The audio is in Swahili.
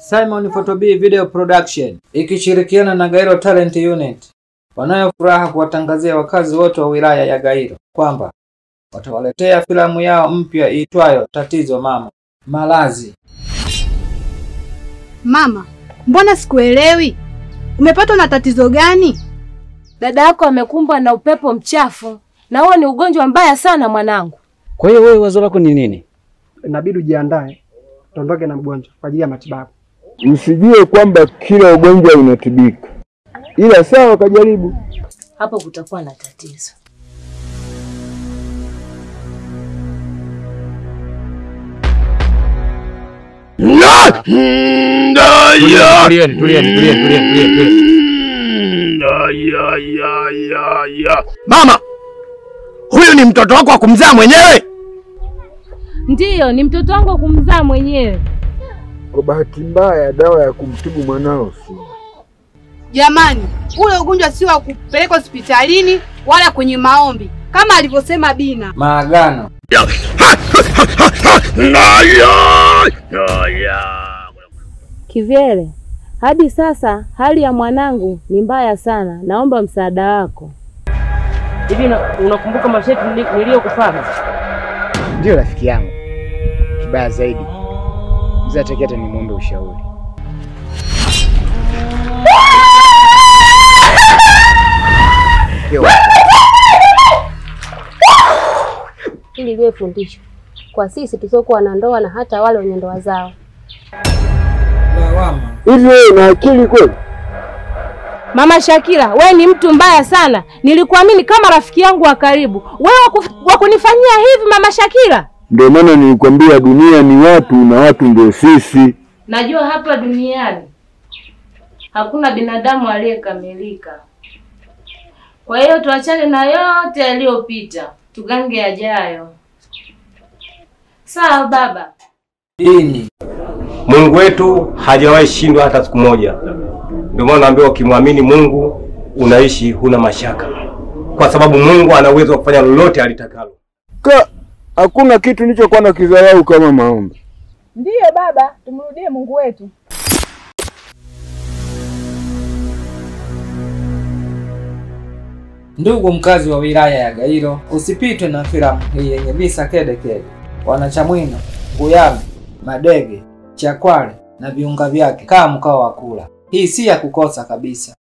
Simon Photo B Video Production ikishirikiana na Gairo Talent Unit wanayo furaha kuwatangazia wakazi wote wa wilaya ya Gairo kwamba watawaletea filamu yao mpya iitwayo Tatizo Mama. Malazi. Mama, mbona sikuelewi? Umepatwa na tatizo gani? Dada yako amekumbwa na upepo mchafu na huo ni ugonjwa mbaya sana mwanangu. Kwa hiyo wewe wazo lako ni nini? Inabidi ujiandae tuondoke na mgonjwa kwa ajili ya matibabu. Msijue kwamba kila ugonjwa unatibika. Ila sawa kajaribu. Hapo kutakuwa na tatizo. Mama, huyu ni mtoto wako wa kumzaa mwenyewe? Ndiyo, ni mtoto wangu wa kumzaa mwenyewe. Kwa bahati mbaya dawa ya kumtibu mwanao si. Jamani, ule ugonjwa si wa kupeleka hospitalini wala kwenye maombi kama alivyosema Bina. Maagano. Kivyele, hadi sasa hali ya mwanangu ni mbaya sana. Naomba msaada wako. Hivi unakumbuka masharti niliyokufanya? Ndio rafiki yangu. Kibaya zaidi, mzee ataketa ni muombe ushauri. Ili liwe fundisho kwa sisi tusiokuwa na ndoa na hata wale wenye ndoa zao. Hivi wewe una akili kweli? Mama Shakira, wewe ni mtu mbaya sana. Nilikuamini kama rafiki yangu wa karibu. Wewe wakunifanyia hivi Mama Shakira? Ndio maana nilikwambia dunia ni watu na watu ndio sisi. Najua hapa duniani hakuna binadamu aliyekamilika. Kwa hiyo tuachane na yote yaliyopita, tugange yajayo. Sawa baba. Dini. Mungu wetu hajawahi shindwa hata siku moja. Ndio maana naambiwa ukimwamini Mungu unaishi huna mashaka. Kwa sababu Mungu ana uwezo wa kufanya lolote alitakalo. Hakuna kitu nilichokuwa na kidharau kama maombi. Ndiyo baba, tumrudie Mungu wetu. Ndugu mkazi wa wilaya ya Gairo, usipitwe na filamu hii yenye visa kede kede. Wanachamwino, Nguyami, Madege, Chakwale na viunga vyake kama mkao wa kula. Hii si ya kukosa kabisa.